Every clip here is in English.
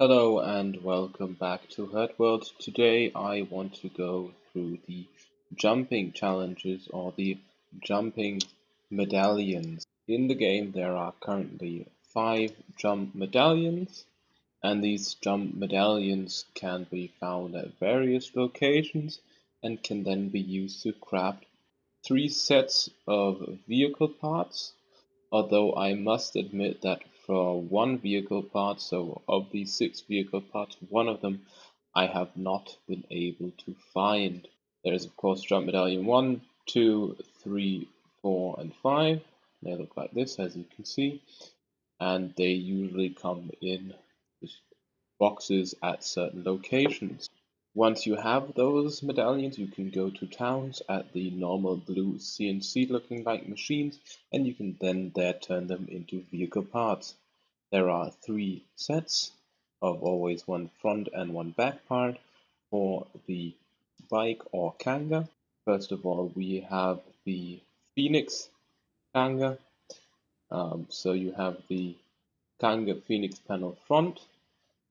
Hello and welcome back to Hurtworld. Today I want to go through the jumping challenges or the jumping medallions. In the game there are currently 5 jump medallions, and these jump medallions can be found at various locations and can then be used to craft 3 sets of vehicle parts. Although I must admit that for one vehicle part, so of these 6 vehicle parts, one of them I have not been able to find. There is of course jump medallion 1, 2, 3, 4 and 5. They look like this, as you can see, and they usually come in boxes at certain locations. Once you have those medallions, you can go to towns at the normal blue CNC looking like machines, and you can then there turn them into vehicle parts. There are 3 sets of always one front and one back part for the bike or Kanga. First of all, we have the Phoenix Kanga. So you have the Kanga Phoenix panel front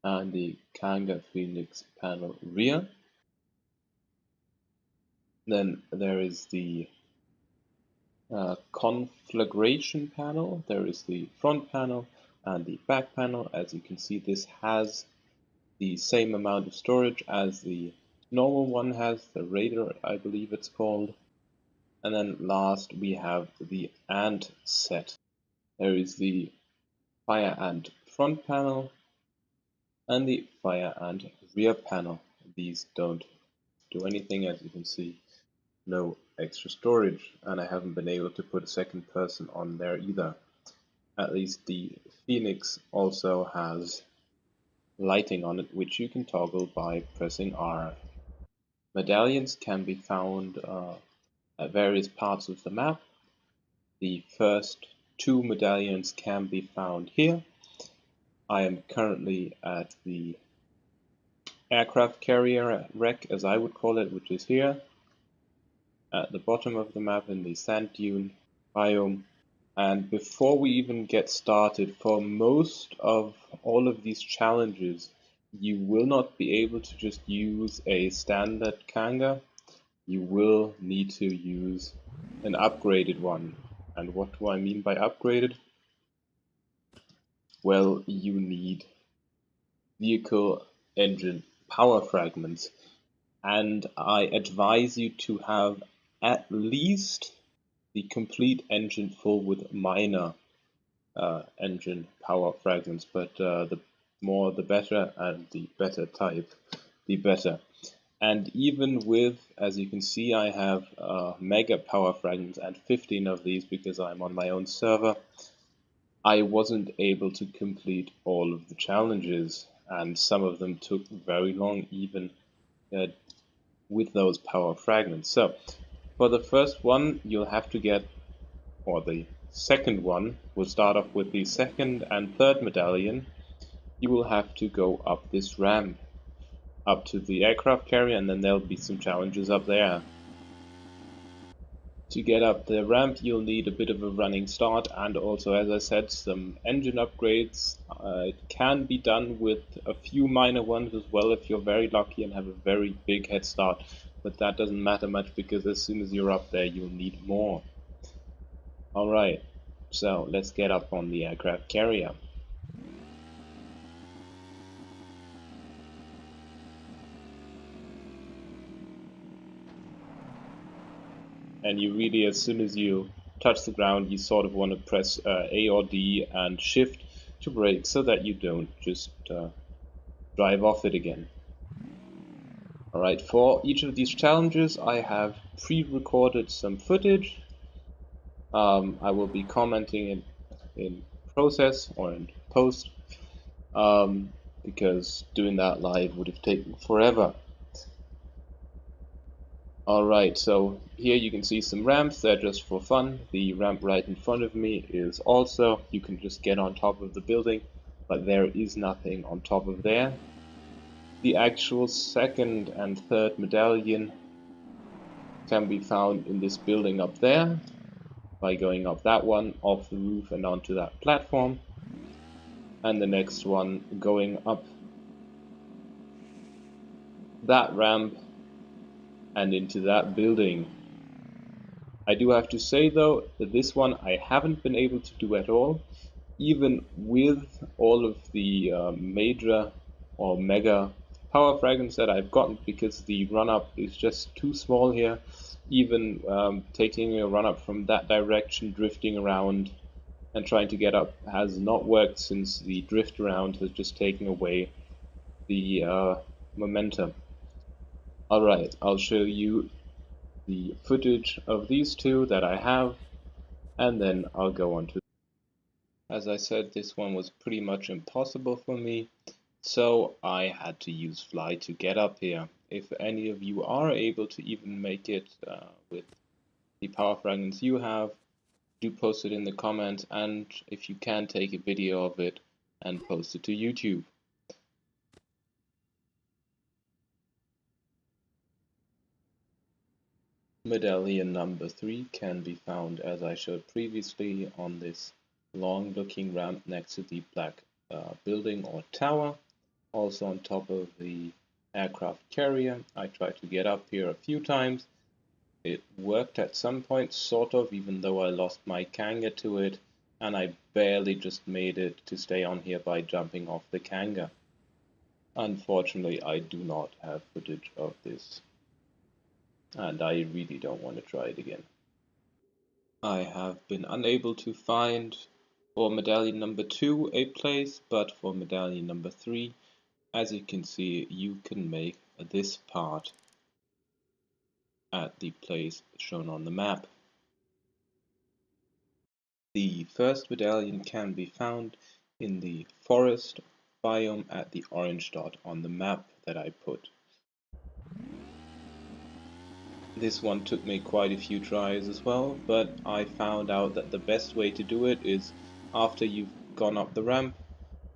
and the Kanga Phoenix panel rear. Then there is the conflagration panel. There is the front panel and the back panel. As you can see, this has the same amount of storage as the normal one has, the Raider I believe it's called. And then last we have the ant set. There is the fire ant front panel and the fire ant rear panel. These don't do anything, as you can see. No extra storage, and I haven't been able to put a second person on there either. At least the Phoenix also has lighting on it, which you can toggle by pressing R. Medallions can be found at various parts of the map. The first 2 medallions can be found here. I am currently at the aircraft carrier wreck, as I would call it, which is here at the bottom of the map in the sand dune biome. And before we even get started, for most of all of these challenges, you will not be able to just use a standard Kanga. You will need to use an upgraded one. And what do I mean by upgraded? Well, you need vehicle engine power fragments. And I advise you to have at least the complete engine full with minor engine power fragments, but the more the better, and the better type, the better. And even with, as you can see, I have mega power fragments and 15 of these because I'm on my own server. I wasn't able to complete all of the challenges, and some of them took very long even with those power fragments. So for the first one, you'll have to get, or the second one, we'll start off with the second and third medallion. You will have to go up this ramp up to the aircraft carrier, and then there'll be some challenges up there. To get up the ramp, you'll need a bit of a running start, and also, as I said, some engine upgrades. It can be done with a few minor ones as well if you're very lucky and have a very big head start, but that doesn't matter much because as soon as you're up there, you'll need more. Alright, so let's get up on the aircraft carrier. And you really, as soon as you touch the ground, you sort of want to press A or D and Shift to brake so that you don't just drive off it again. Alright, for each of these challenges I have pre-recorded some footage. I will be commenting it in process or in post, because doing that live would have taken forever. Alright, so here you can see some ramps. They're just for fun. The ramp right in front of me is also, you can just get on top of the building, but there is nothing on top of there. The actual second and third medallion can be found in this building up there, by going up that one, off the roof and onto that platform. And the next one going up that ramp and into that building. I do have to say though that this one I haven't been able to do at all, even with all of the major or mega power fragments that I've gotten, because the run-up is just too small here. Even taking a run-up from that direction, drifting around and trying to get up has not worked, since the drift around has just taken away the momentum. Alright, I'll show you the footage of these two that I have, and then I'll go on to. As I said, this one was pretty much impossible for me, so I had to use fly to get up here. If any of you are able to even make it with the power fragments you have, do post it in the comments, and if you can, take a video of it and post it to YouTube. Medallion number 3 can be found, as I showed previously, on this long looking ramp next to the black building or tower, also on top of the aircraft carrier. I tried to get up here a few times. It worked at some point, sort of, even though I lost my Kanga to it, and I barely just made it to stay on here by jumping off the Kanga. Unfortunately, I do not have footage of this, and I really don't want to try it again. I have been unable to find for medallion number 2 a place, but for medallion number 3, as you can see, you can make this part at the place shown on the map. The first medallion can be found in the forest biome at the orange dot on the map that I put. This one took me quite a few tries as well, but I found out that the best way to do it is, after you've gone up the ramp,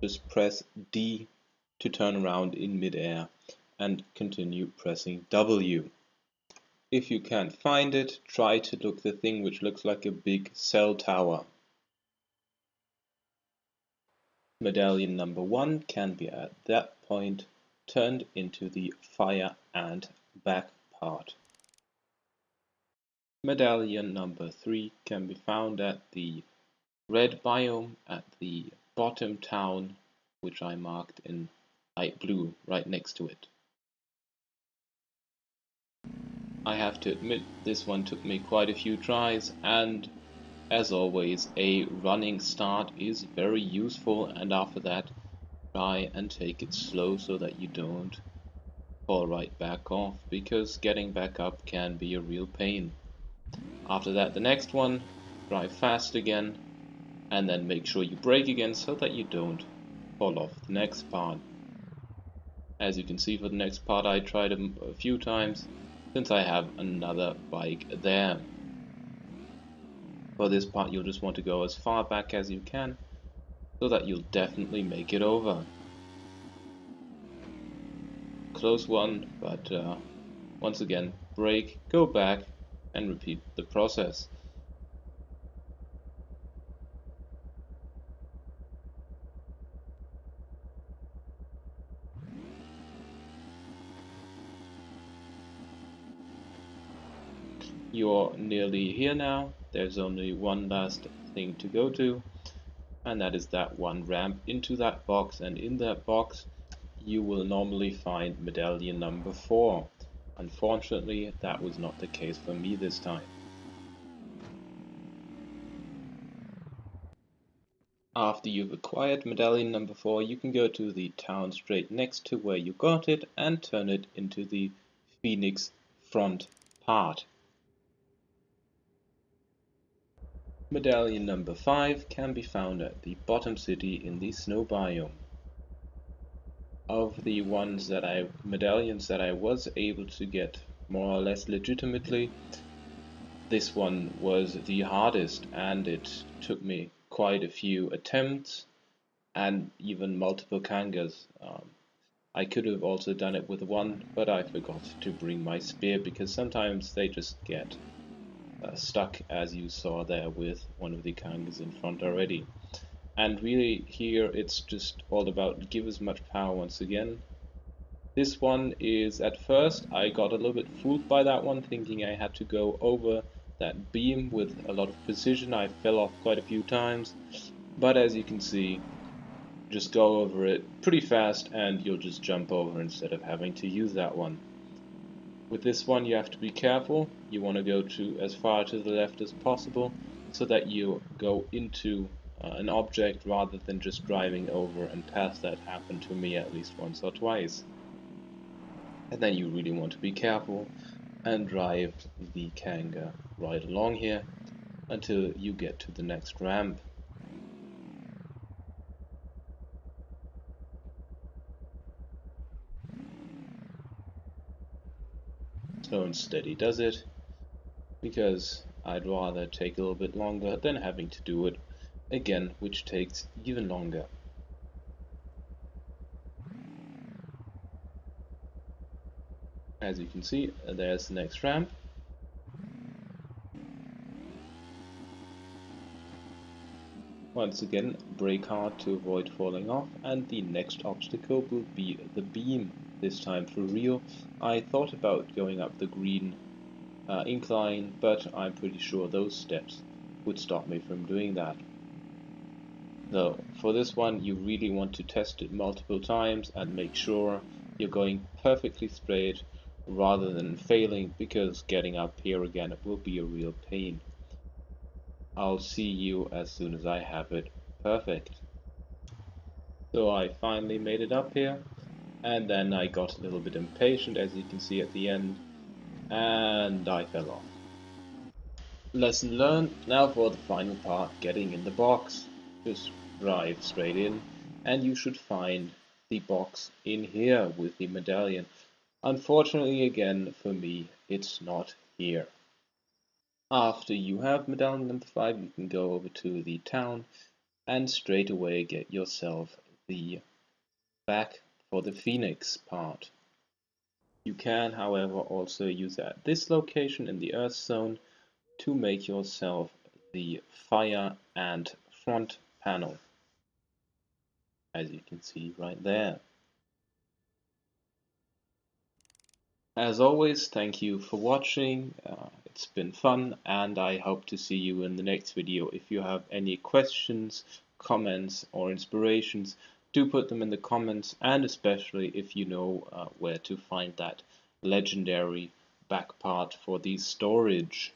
just press D to turn around in midair and continue pressing W. If you can't find it, try to look the thing which looks like a big cell tower. Medallion number 1 can be at that point turned into the fire ant back part. Medallion number 3 can be found at the red biome at the bottom town, which I marked in light blue right next to it. I have to admit, this one took me quite a few tries, and as always, a running start is very useful, and after that, try and take it slow so that you don't fall right back off, because getting back up can be a real pain. After that, the next one, drive fast again, and then make sure you brake again so that you don't fall off the next part. As you can see, for the next part I tried a few times, since I have another bike there. For this part you'll just want to go as far back as you can, so that you'll definitely make it over. Close one, but once again, brake, go back, and repeat the process. You're nearly here now. There's only one last thing to go to, and that is that one ramp into that box, and in that box you will normally find medallion number 4. Unfortunately, that was not the case for me this time. After you've acquired medallion number 4, you can go to the town straight next to where you got it and turn it into the Phoenix front part. Medallion number 5 can be found at the bottom city in the snow biome. Of the medallions that I was able to get more or less legitimately, this one was the hardest, and it took me quite a few attempts and even multiple Kangas. I could have also done it with one, but I forgot to bring my spear, because sometimes they just get stuck, as you saw there with one of the Kangas in front already. And really here it's just all about give as much power once again, This one is, at first, I got a little bit fooled by that one, thinking I had to go over that beam with a lot of precision. I fell off quite a few times, but as you can see, just go over it pretty fast and you'll just jump over instead of having to use that one. With this one you have to be careful. You want to go to as far to the left as possible so that you go into an object rather than just driving over and past. That happened to me at least once or twice. And then you really want to be careful and drive the Kanga right along here until you get to the next ramp. Slow and steady does it, because I'd rather take a little bit longer than having to do it again, which takes even longer. As you can see, there's the next ramp. Once again, brake hard to avoid falling off, and the next obstacle will be the beam, this time for real. I thought about going up the green incline, but I'm pretty sure those steps would stop me from doing that. So for this one, you really want to test it multiple times and make sure you're going perfectly straight rather than failing, because getting up here again it will be a real pain. I'll see you as soon as I have it perfect. So I finally made it up here, and then I got a little bit impatient, as you can see at the end, and I fell off. Lesson learned. Now for the final part, getting in the box. Just drive straight in, and you should find the box in here with the medallion. Unfortunately, again, for me, it's not here. After you have medallion number 5, you can go over to the town and straight away get yourself the back for the Phoenix part. You can, however, also use at this location in the Earth Zone to make yourself the fire and front panel, as you can see right there. As always, thank you for watching. It's been fun, and I hope to see you in the next video. If you have any questions, comments, or inspirations, do put them in the comments, and especially if you know where to find that legendary back part for the storage.